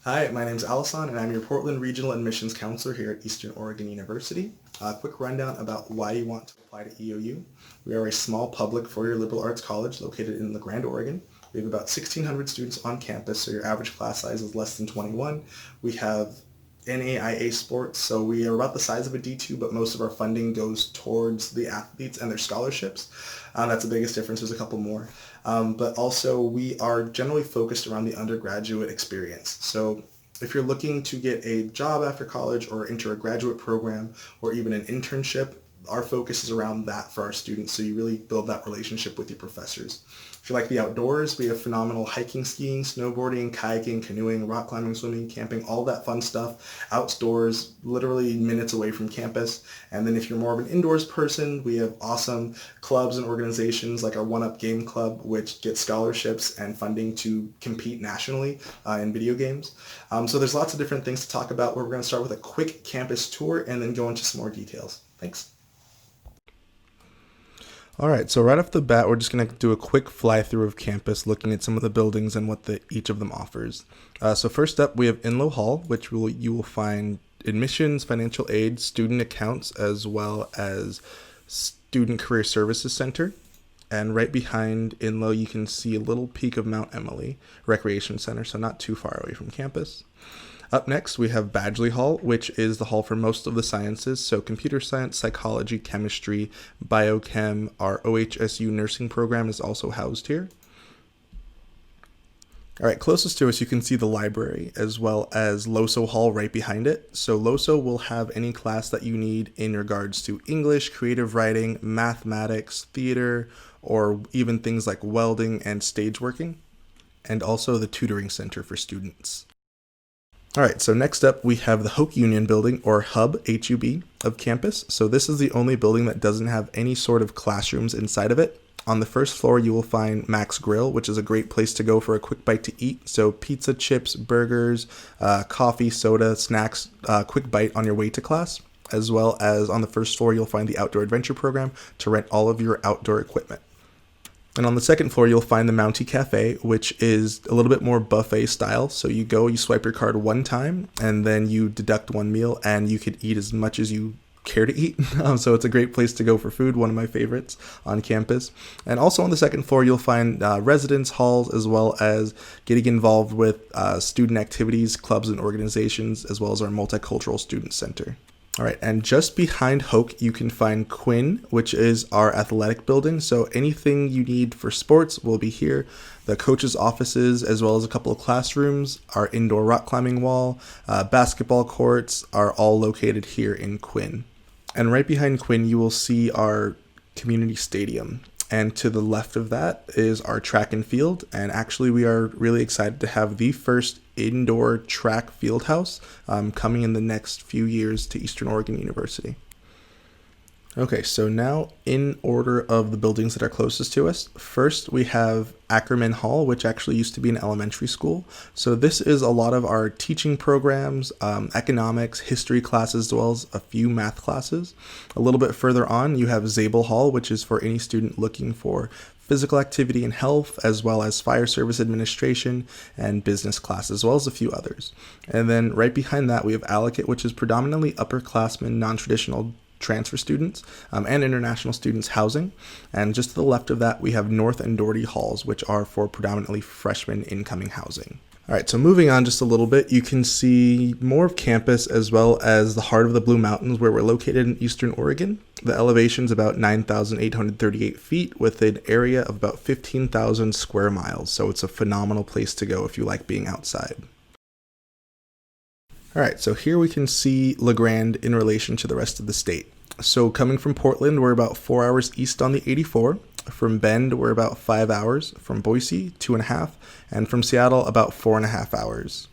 Hi, my name is Allison, and I'm your Portland Regional Admissions Counselor here at Eastern Oregon University. A quick rundown about why you want to apply to EOU. We are a small public four-year liberal arts college located in LaGrande, Oregon. We have about 1,600 students on campus, so your average class size is less than 21. We have NAIA sports, so we are about the size of a D2, but most of our funding goes towards the athletes and their scholarships. That's the biggest difference. There's a couple more. But also, we are generally focused around the undergraduate experience. So if you're looking to get a job after college or enter a graduate program or even an internship, our focus is around that for our students, so you really build that relationship with your professors. If you like the outdoors, we have phenomenal hiking, skiing, snowboarding, kayaking, canoeing, rock climbing, swimming, camping, all that fun stuff outdoors, literally minutes away from campus. And then if you're more of an indoors person, we have awesome clubs and organizations like our One Up Game Club, which gets scholarships and funding to compete nationally in video games. So there's lots of different things to talk about. We're going to start with a quick campus tour and then go into some more details. Thanks. All right, so right off the bat, we're just going to do a quick fly through of campus, looking at some of the buildings and what each of them offers. So first up, we have Inlow Hall, which you will find admissions, financial aid, student accounts, as well as Student Career Services Center. And right behind Inlow, you can see a little peak of Mount Emily Recreation Center, so not too far away from campus. Up next, we have Badgley Hall, which is the hall for most of the sciences, so computer science, psychology, chemistry, biochem. Our OHSU nursing program is also housed here. All right, closest to us, you can see the library as well as LOSO Hall right behind it. So LOSO will have any class that you need in regards to English, creative writing, mathematics, theater, or even things like welding and stage working, and also the tutoring center for students. All right, so next up we have the Hoke Union Building, or Hub, HUB, of campus. So this is the only building that doesn't have any sort of classrooms inside of it. On the first floor, you will find Max Grill, which is a great place to go for a quick bite to eat. So pizza, chips, burgers, coffee, soda, snacks, quick bite on your way to class. As well as on the first floor, you'll find the Outdoor Adventure Program to rent all of your outdoor equipment. And on the second floor, you'll find the Mountie Cafe, which is a little bit more buffet style. So you go, you swipe your card one time, and then you deduct one meal, and you could eat as much as you care to eat. So it's a great place to go for food, one of my favorites on campus. And also on the second floor, you'll find residence halls, as well as getting involved with student activities, clubs, and organizations, as well as our multicultural student center. All right, and just behind Hoke, you can find Quinn, which is our athletic building. So anything you need for sports will be here. The coaches' offices, as well as a couple of classrooms, our indoor rock climbing wall, basketball courts are all located here in Quinn. And right behind Quinn, you will see our community stadium. And to the left of that is our track and field. And actually, we are really excited to have the first indoor track field house coming in the next few years to Eastern Oregon University. Okay, so now in order of the buildings that are closest to us, first we have Ackerman Hall, which actually used to be an elementary school. So this is a lot of our teaching programs, economics, history classes, as well as a few math classes. A little bit further on, you have Zabel Hall, which is for any student looking for physical activity and health, as well as fire service administration and business class, as well as a few others. And then right behind that, we have Allocate, which is predominantly upperclassmen, non-traditional transfer students and international students housing. And just to the left of that, we have North and Doherty Halls, which are for predominantly freshman incoming housing. All right, so moving on just a little bit, you can see more of campus as well as the heart of the Blue Mountains where we're located in Eastern Oregon. The elevation is about 9,838 feet with an area of about 15,000 square miles. So it's a phenomenal place to go if you like being outside. All right, so here we can see LaGrande in relation to the rest of the state. So coming from Portland, we're about 4 hours east on the 84. From Bend, we're about 5 hours. From Boise, 2.5. And from Seattle, about 4.5 hours.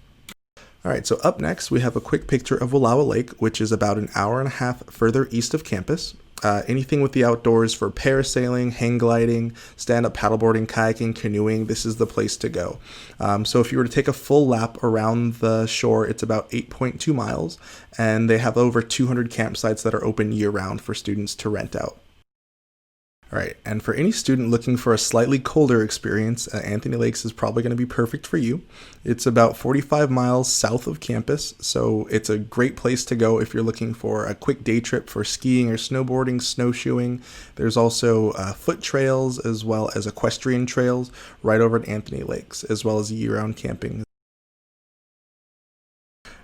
All right, so up next, we have a quick picture of Wallowa Lake, which is about an hour and a half further east of campus. Anything with the outdoors for parasailing, hang gliding, stand-up paddleboarding, kayaking, canoeing, this is the place to go. So if you were to take a full lap around the shore, it's about 8.2 miles, and they have over 200 campsites that are open year-round for students to rent out. All right, and for any student looking for a slightly colder experience, Anthony Lakes is probably going to be perfect for you. It's about 45 miles south of campus, so it's a great place to go if you're looking for a quick day trip for skiing or snowboarding, snowshoeing. There's also foot trails as well as equestrian trails right over at Anthony Lakes, as well as year-round camping.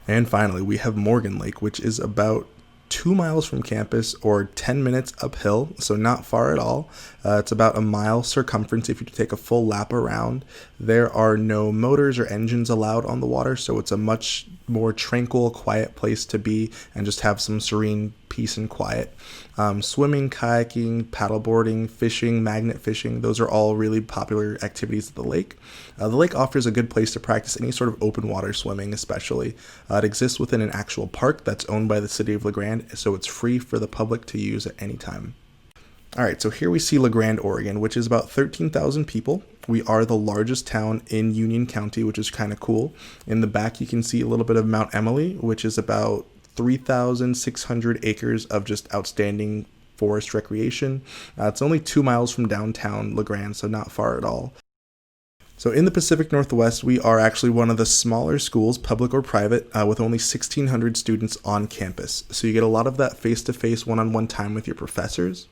And finally, we have Morgan Lake, which is about 2 miles from campus or 10 minutes uphill, so not far at all. It's about a mile circumference if you take a full lap around. There are no motors or engines allowed on the water, so it's a much more tranquil, quiet place to be and just have some serene peace and quiet. Swimming, kayaking, paddleboarding, fishing, magnet fishing, those are all really popular activities at the lake. The lake offers a good place to practice any sort of open water swimming, especially. It exists within an actual park that's owned by the city of LeGrand, so it's free for the public to use at any time. All right, so here we see LeGrand, Oregon, which is about 13,000 people. We are the largest town in Union County, which is kind of cool. In the back, you can see a little bit of Mount Emily, which is about 3,600 acres of just outstanding forest recreation. It's only 2 miles from downtown LeGrand, so not far at all. So in the Pacific Northwest, we are actually one of the smaller schools, public or private, with only 1,600 students on campus. So you get a lot of that face-to-face, one-on-one time with your professors.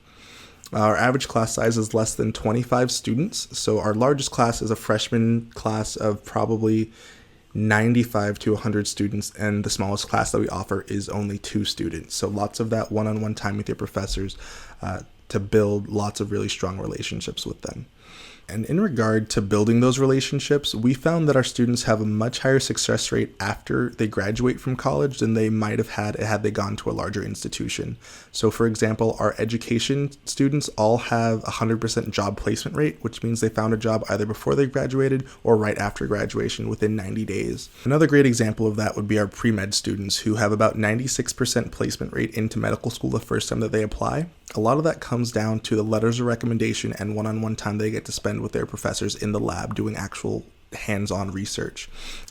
Our average class size is less than 25 students. So our largest class is a freshman class of probably 95 to 100 students, and the smallest class that we offer is only 2 students. So lots of that one-on-one time with your professors to build lots of really strong relationships with them. And in regard to building those relationships, we found that our students have a much higher success rate after they graduate from college than they might have had they gone to a larger institution. So for example, our education students all have a 100% job placement rate, which means they found a job either before they graduated or right after graduation within 90 days. Another great example of that would be our pre-med students, who have about 96% placement rate into medical school the first time that they apply. A lot of that comes down to the letters of recommendation and one-on-one time they get to spend with their professors in the lab doing actual hands-on research.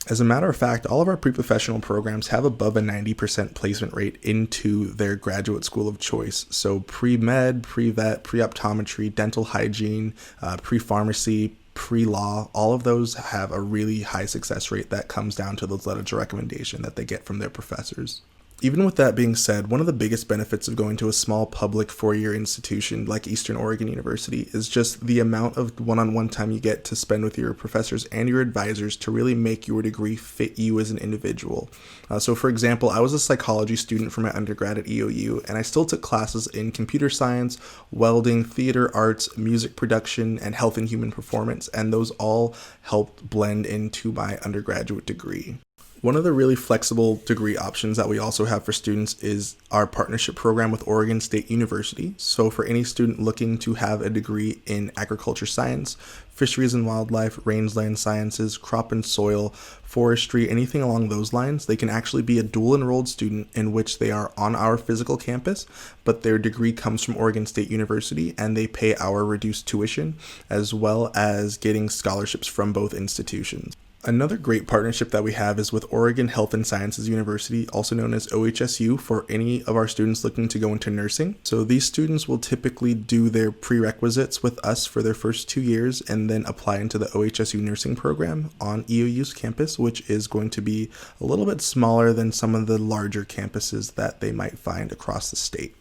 As a matter of fact, all of our pre-professional programs have above a 90% placement rate into their graduate school of choice. So pre-med, pre-vet, pre-optometry, dental hygiene, pre-pharmacy, pre-law, all of those have a really high success rate that comes down to those letters of recommendation that they get from their professors. Even with that being said, one of the biggest benefits of going to a small public four-year institution like Eastern Oregon University is just the amount of one-on-one time you get to spend with your professors and your advisors to really make your degree fit you as an individual. So for example, I was a psychology student for my undergrad at EOU, and I still took classes in computer science, welding, theater arts, music production, and health and human performance, and those all helped blend into my undergraduate degree. One of the really flexible degree options that we also have for students is our partnership program with Oregon State University. So for any student looking to have a degree in agriculture science, fisheries and wildlife, rangeland sciences, crop and soil, forestry, anything along those lines, they can actually be a dual enrolled student in which they are on our physical campus, but their degree comes from Oregon State University and they pay our reduced tuition, as well as getting scholarships from both institutions. Another great partnership that we have is with Oregon Health and Sciences University, also known as OHSU, for any of our students looking to go into nursing. So these students will typically do their prerequisites with us for their first 2 years and then apply into the OHSU nursing program on EOU's campus, which is going to be a little bit smaller than some of the larger campuses that they might find across the state.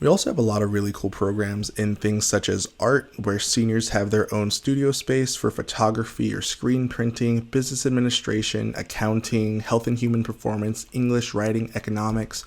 We also have a lot of really cool programs in things such as art, where seniors have their own studio space for photography or screen printing, business administration, accounting, health and human performance, English, writing, economics,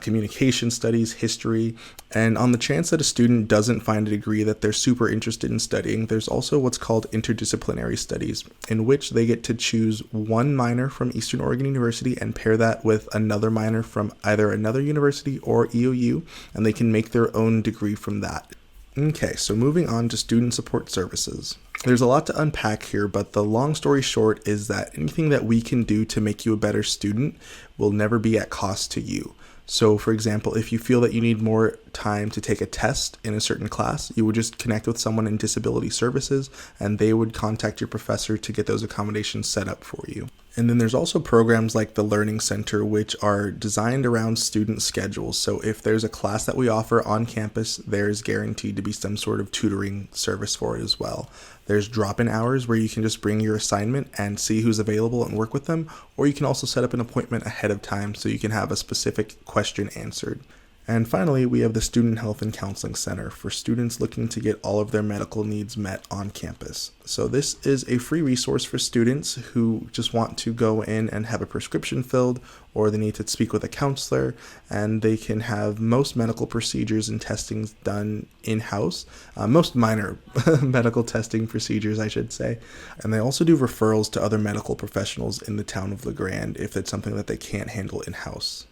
communication studies, history. And on the chance that a student doesn't find a degree that they're super interested in studying, there's also what's called interdisciplinary studies, in which they get to choose one minor from Eastern Oregon University and pair that with another minor from either another university or EOU, and they can make their own degree from that. Okay, so moving on to student support services. There's a lot to unpack here, but the long story short is that anything that we can do to make you a better student will never be at cost to you. So for example, if you feel that you need more time to take a test in a certain class, you would just connect with someone in disability services and they would contact your professor to get those accommodations set up for you. And then there's also programs like the Learning Center, which are designed around student schedules. So if there's a class that we offer on campus, there's guaranteed to be some sort of tutoring service for it as well. There's drop-in hours where you can just bring your assignment and see who's available and work with them, or you can also set up an appointment ahead of time so you can have a specific question answered. And finally, we have the Student Health and Counseling Center for students looking to get all of their medical needs met on campus. So this is a free resource for students who just want to go in and have a prescription filled, or they need to speak with a counselor, and they can have most medical procedures and testings done in-house, most minor medical testing procedures, I should say. And they also do referrals to other medical professionals in the town of LeGrand if it's something that they can't handle in-house.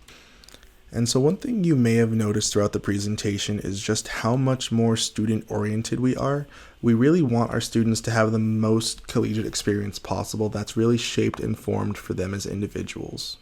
And so one thing you may have noticed throughout the presentation is just how much more student-oriented we are. We really want our students to have the most collegiate experience possible that's really shaped and formed for them as individuals.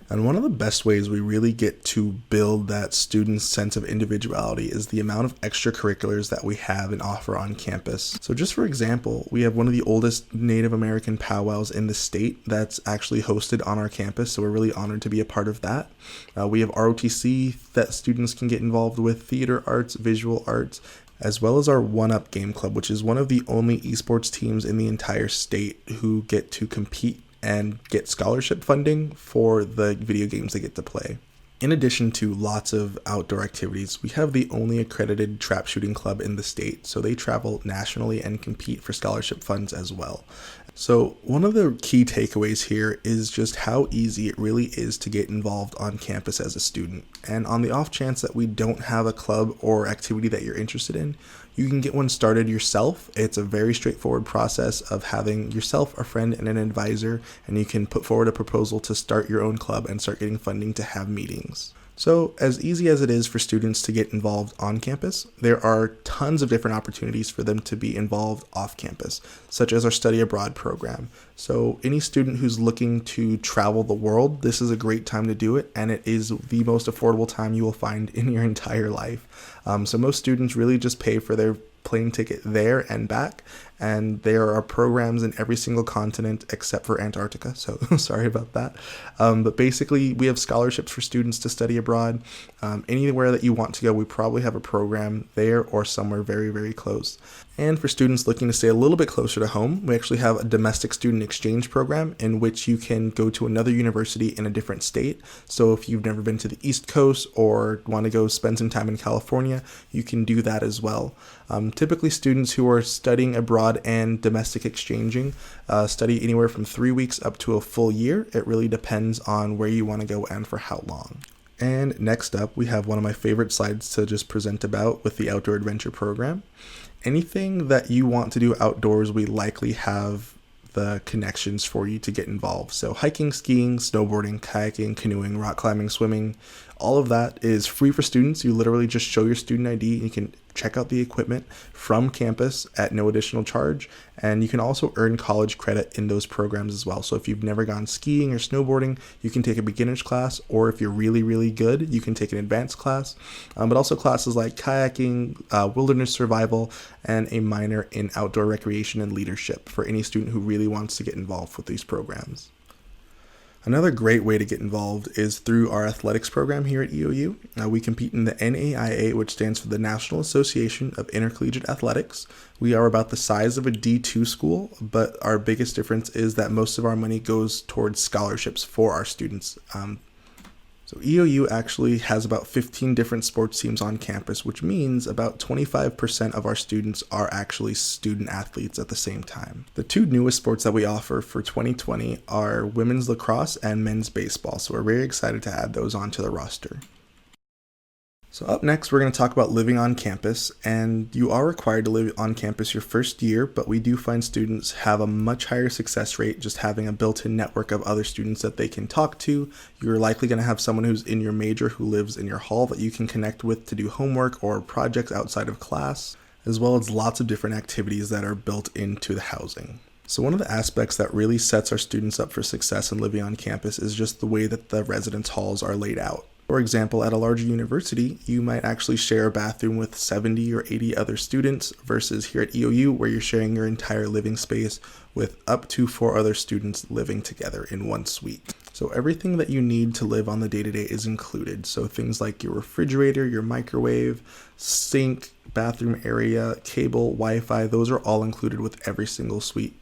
And one of the best ways we really get to build that student's sense of individuality is the amount of extracurriculars that we have and offer on campus. So just for example, we have one of the oldest Native American powwows in the state that's actually hosted on our campus, so we're really honored to be a part of that. We have ROTC that students can get involved with, theater arts, visual arts, as well as our One Up Game Club, which is one of the only esports teams in the entire state who get to compete and get scholarship funding for the video games they get to play. In addition to lots of outdoor activities, we have the only accredited trap shooting club in the state, so they travel nationally and compete for scholarship funds as well. So one of the key takeaways here is just how easy it really is to get involved on campus as a student. And on the off chance that we don't have a club or activity that you're interested in, you can get one started yourself. It's a very straightforward process of having yourself, a friend, and an advisor, and you can put forward a proposal to start your own club and start getting funding to have meetings. So as easy as it is for students to get involved on campus, there are tons of different opportunities for them to be involved off campus, such as our study abroad program. So any student who's looking to travel the world, this is a great time to do it, and it is the most affordable time you will find in your entire life. So most students really just pay for their plane ticket there and back, and there are programs in every single continent except for Antarctica, so sorry about that. But basically, we have scholarships for students to study abroad. Anywhere that you want to go, we probably have a program there or somewhere very, very close. And for students looking to stay a little bit closer to home, we actually have a domestic student exchange program in which you can go to another university in a different state. So if you've never been to the East Coast or want to go spend some time in California, you can do that as well. Typically, students who are studying abroad and domestic exchanging study anywhere from 3 weeks up to a full year. It really depends on where you want to go and for how long. And next up, we have one of my favorite slides to just present about with the Outdoor Adventure program. Anything that you want to do outdoors, we likely have the connections for you to get involved. So hiking, skiing, snowboarding, kayaking, canoeing, rock climbing, swimming, all of that is free for students. You literally just show your student ID and you can check out the equipment from campus at no additional charge. And you can also earn college credit in those programs as well. So if you've never gone skiing or snowboarding, you can take a beginner's class, or if you're really, really good, you can take an advanced class. But also classes like kayaking, wilderness survival, and a minor in outdoor recreation and leadership for any student who really wants to get involved with these programs. Another great way to get involved is through our athletics program here at EOU. We compete in the NAIA, which stands for the National Association of Intercollegiate Athletics. We are about the size of a D2 school, but our biggest difference is that most of our money goes towards scholarships for our students. So EOU actually has about 15 different sports teams on campus, which means about 25% of our students are actually student athletes at the same time. The two newest sports that we offer for 2020 are women's lacrosse and men's baseball, so we're very excited to add those onto the roster. So up next, we're going to talk about living on campus, and you are required to live on campus your first year, but we do find students have a much higher success rate just having a built-in network of other students that they can talk to. You're likely going to have someone who's in your major who lives in your hall that you can connect with to do homework or projects outside of class, as well as lots of different activities that are built into the housing. So one of the aspects that really sets our students up for success in living on campus is just the way that the residence halls are laid out. For example, at a larger university, you might actually share a bathroom with 70 or 80 other students versus here at EOU where you're sharing your entire living space with up to 4 other students living together in one suite. So everything that you need to live on the day-to-day is included. So things like your refrigerator, your microwave, sink, bathroom area, cable, Wi-Fi, those are all included with every single suite.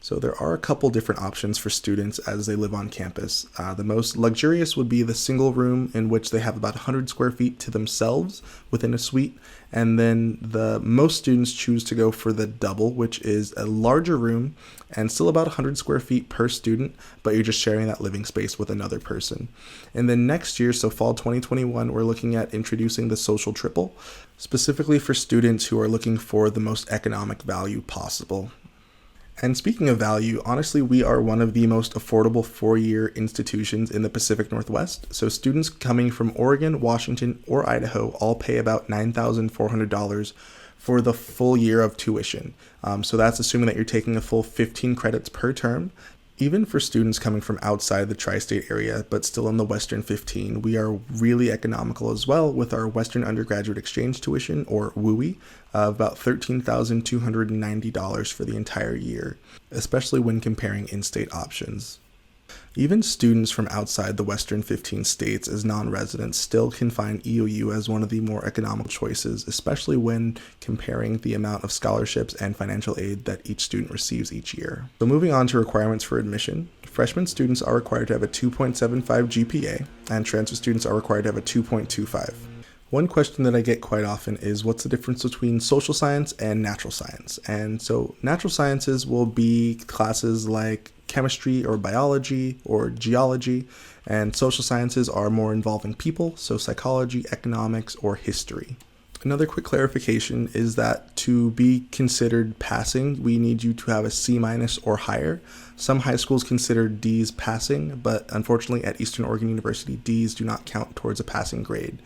So there are a couple different options for students as they live on campus. The most luxurious would be the single room in which they have about 100 square feet to themselves within a suite. And then most students choose to go for the double, which is a larger room and still about 100 square feet per student, but you're just sharing that living space with another person. And then next year, so fall 2021, we're looking at introducing the social triple, specifically for students who are looking for the most economic value possible. And speaking of value, honestly, we are one of the most affordable 4-year institutions in the Pacific Northwest. So students coming from Oregon, Washington, or Idaho all pay about $9,400 for the full year of tuition. So that's assuming that you're taking a full 15 credits per term. Even for students coming from outside the tri-state area, but still in the Western 15, we are really economical as well with our Western Undergraduate Exchange tuition, or WUI, of about $13,290 for the entire year, especially when comparing in-state options. Even students from outside the Western 15 states as non-residents still can find EOU as one of the more economical choices, especially when comparing the amount of scholarships and financial aid that each student receives each year. So moving on to requirements for admission, freshman students are required to have a 2.75 GPA, and transfer students are required to have a 2.25. One question that I get quite often is what's the difference between social science and natural science? And so natural sciences will be classes like chemistry or biology or geology, and social sciences are more involving people, so psychology, economics, or history. Another quick clarification is that to be considered passing, we need you to have a C- or higher. Some high schools consider D's passing, but unfortunately at Eastern Oregon University, D's do not count towards a passing grade.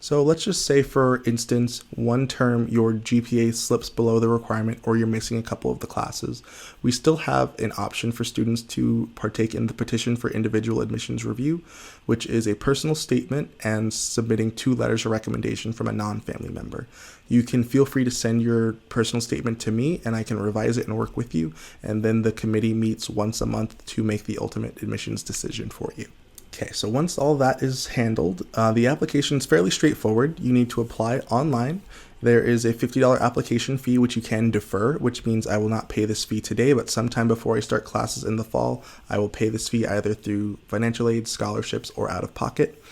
So let's just say, for instance, one term your GPA slips below the requirement or you're missing a couple of the classes. We still have an option for students to partake in the petition for individual admissions review, which is a personal statement and submitting 2 letters of recommendation from a non-family member. You can feel free to send your personal statement to me and I can revise it and work with you, and then the committee meets once a month to make the ultimate admissions decision for you. Okay, so once all that is handled, the application is fairly straightforward. You need to apply online. There is a $50 application fee, which you can defer, which means I will not pay this fee today, but sometime before I start classes in the fall, I will pay this fee either through financial aid, scholarships, or out of pocket.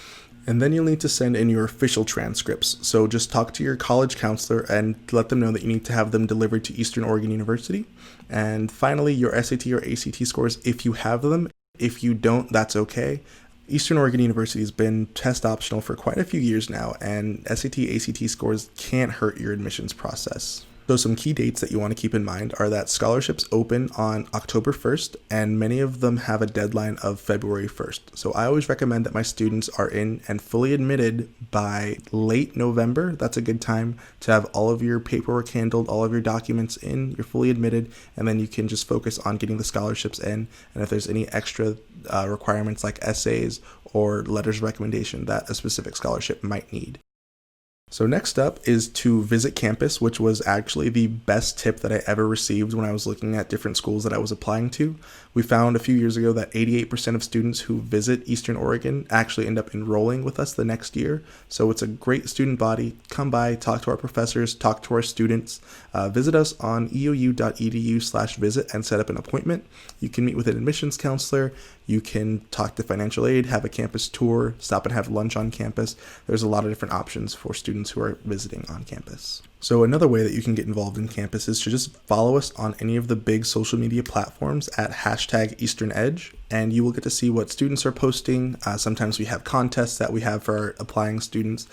And then you'll need to send in your official transcripts. So just talk to your college counselor and let them know that you need to have them delivered to Eastern Oregon University. And finally, your SAT or ACT scores, if you have them. If you don't, that's okay. Eastern Oregon University has been test optional for quite a few years now, and SAT, ACT scores can't hurt your admissions process. So some key dates that you want to keep in mind are that scholarships open on October 1st, and many of them have a deadline of February 1st. So I always recommend that my students are in and fully admitted by late November. That's a good time to have all of your paperwork handled, all of your documents in, you're fully admitted, and then you can just focus on getting the scholarships in. And if there's any extra requirements like essays or letters of recommendation that a specific scholarship might need. So next up is to visit campus, which was actually the best tip that I ever received when I was looking at different schools that I was applying to. We found a few years ago that 88% of students who visit Eastern Oregon actually end up enrolling with us the next year. So it's a great student body. Come by, talk to our professors, talk to our students, visit us on eou.edu/visit and set up an appointment. You can meet with an admissions counselor. You can talk to financial aid, have a campus tour, stop and have lunch on campus. There's a lot of different options for students who are visiting on campus. So another way that you can get involved in campus is to just follow us on any of the big social media platforms at #EasternEdge, and you will get to see what students are posting. Sometimes we have contests that we have for our applying students,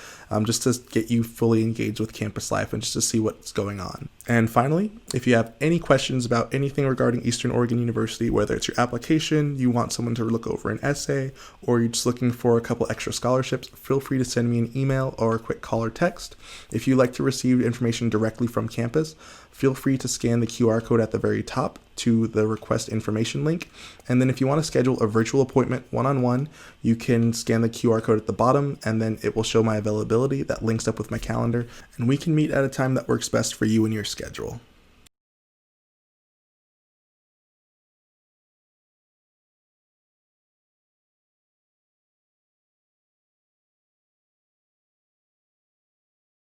just to get you fully engaged with campus life and just to see what's going on. And finally, if you have any questions about anything regarding Eastern Oregon University, whether it's your application, you want someone to look over an essay, or you're just looking for a couple extra scholarships, feel free to send me an email or a quick call or text. If you'd like to receive information information directly from campus, feel free to scan the QR code at the very top to the request information link. And then if you want to schedule a virtual appointment one-on-one, you can scan the QR code at the bottom, and then it will show my availability that links up with my calendar, and we can meet at a time that works best for you and your schedule.